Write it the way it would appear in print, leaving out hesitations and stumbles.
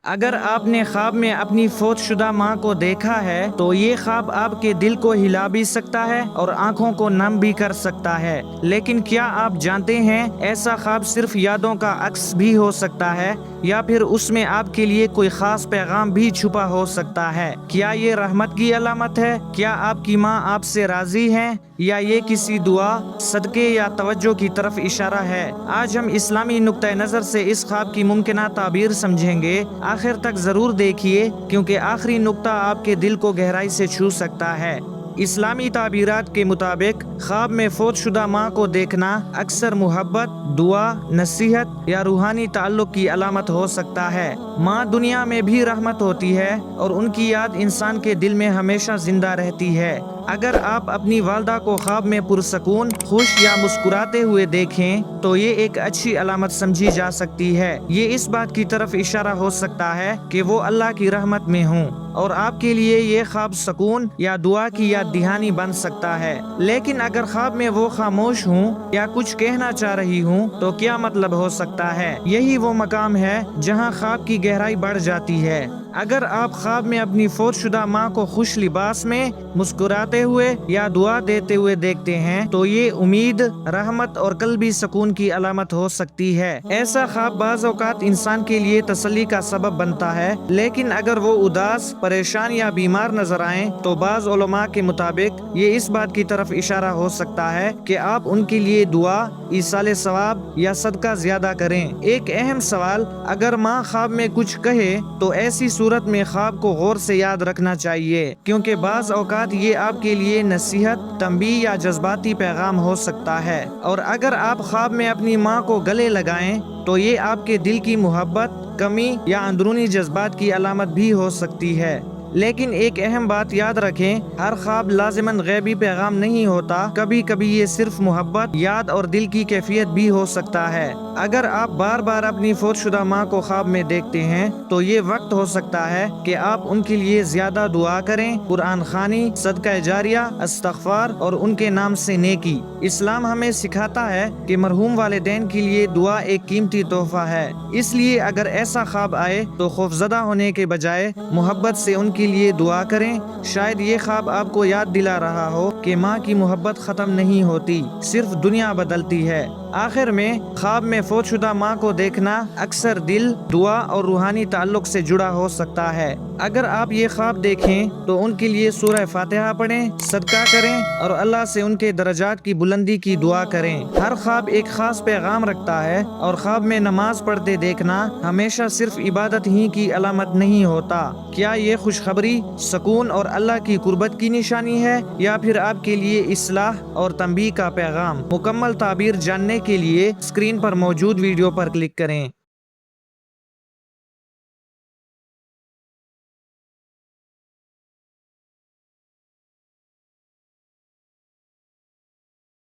اگر آپ نے خواب میں اپنی فوت شدہ ماں کو دیکھا ہے تو یہ خواب آپ کے دل کو ہلا بھی سکتا ہے اور آنکھوں کو نم بھی کر سکتا ہے، لیکن کیا آپ جانتے ہیں ایسا خواب صرف یادوں کا عکس بھی ہو سکتا ہے یا پھر اس میں آپ کے لیے کوئی خاص پیغام بھی چھپا ہو سکتا ہے؟ کیا یہ رحمت کی علامت ہے؟ کیا آپ کی ماں آپ سے راضی ہے یا یہ کسی دعا، صدقے یا توجہ کی طرف اشارہ ہے؟ آج ہم اسلامی نقطہ نظر سے اس خواب کی ممکنہ تعبیر سمجھیں گے۔ آخر تک ضرور دیکھیے کیونکہ آخری نقطہ آپ کے دل کو گہرائی سے چھو سکتا ہے۔ اسلامی تعبیرات کے مطابق خواب میں فوت شدہ ماں کو دیکھنا اکثر محبت، دعا، نصیحت یا روحانی تعلق کی علامت ہو سکتا ہے۔ ماں دنیا میں بھی رحمت ہوتی ہے اور ان کی یاد انسان کے دل میں ہمیشہ زندہ رہتی ہے۔ اگر آپ اپنی والدہ کو خواب میں پرسکون، خوش یا مسکراتے ہوئے دیکھیں تو یہ ایک اچھی علامت سمجھی جا سکتی ہے۔ یہ اس بات کی طرف اشارہ ہو سکتا ہے کہ وہ اللہ کی رحمت میں ہوں اور آپ کے لیے یہ خواب سکون یا دعا کی یاد دہانی بن سکتا ہے۔ لیکن اگر خواب میں وہ خاموش ہوں یا کچھ کہنا چاہ رہی ہوں تو کیا مطلب ہو سکتا ہے؟ یہی وہ مقام ہے جہاں خواب کی گہرائی بڑھ جاتی ہے۔ اگر آپ خواب میں اپنی فوت شدہ ماں کو خوش لباس میں مسکراتے ہوئے یا دعا دیتے ہوئے دیکھتے ہیں تو یہ امید، رحمت اور قلبی سکون کی علامت ہو سکتی ہے۔ ایسا خواب بعض اوقات انسان کے لیے تسلی کا سبب بنتا ہے، لیکن اگر وہ اداس، پریشان یا بیمار نظر آئیں تو بعض علماء کے مطابق یہ اس بات کی طرف اشارہ ہو سکتا ہے کہ آپ ان کے لیے دعا، ایصال ثواب یا صدقہ زیادہ کریں۔ ایک اہم سوال، اگر ماں خواب میں کچھ کہے تو ایسی صورت میں خواب کو غور سے یاد رکھنا چاہیے، کیونکہ بعض اوقات یہ آپ کے لیے نصیحت، تنبیہ یا جذباتی پیغام ہو سکتا ہے، اور اگر آپ خواب میں اپنی ماں کو گلے لگائیں تو یہ آپ کے دل کی محبت، کمی یا اندرونی جذبات کی علامت بھی ہو سکتی ہے۔ لیکن ایک اہم بات یاد رکھیں، ہر خواب لازماً غیبی پیغام نہیں ہوتا، کبھی کبھی یہ صرف محبت، یاد اور دل کی کیفیت بھی ہو سکتا ہے۔ اگر آپ بار بار اپنی فوت شدہ ماں کو خواب میں دیکھتے ہیں تو یہ وقت ہو سکتا ہے کہ آپ ان کے لیے زیادہ دعا کریں، قرآن خوانی، صدقہ جاریہ، استغفار اور ان کے نام سے نیکی۔ اسلام ہمیں سکھاتا ہے کہ مرحوم والدین کے لیے دعا ایک قیمتی تحفہ ہے، اس لیے اگر ایسا خواب آئے تو خوفزدہ ہونے کے بجائے محبت سے ان کے لیے دعا کریں۔ شاید یہ خواب آپ کو یاد دلا رہا ہو کہ ماں کی محبت ختم نہیں ہوتی، صرف دنیا بدلتی ہے۔ آخر میں، خواب میں فوت شدہ ماں کو دیکھنا اکثر دل، دعا اور روحانی تعلق سے جڑا ہو سکتا ہے۔ اگر آپ یہ خواب دیکھیں تو ان کے لیے سورہ فاتحہ پڑھیں، صدقہ کریں اور اللہ سے ان کے درجات کی بلندی کی دعا کریں۔ ہر خواب ایک خاص پیغام رکھتا ہے اور خواب میں نماز پڑھتے دیکھنا ہمیشہ صرف عبادت ہی کی علامت نہیں ہوتا۔ کیا یہ خوشخبری، سکون اور اللہ کی قربت کی نشانی ہے یا پھر آپ کے لیے اصلاح اور تنبیہ کا پیغام؟ مکمل تعبیر جاننے کے لیے اسکرین پر موجود ویڈیو پر کلک کریں۔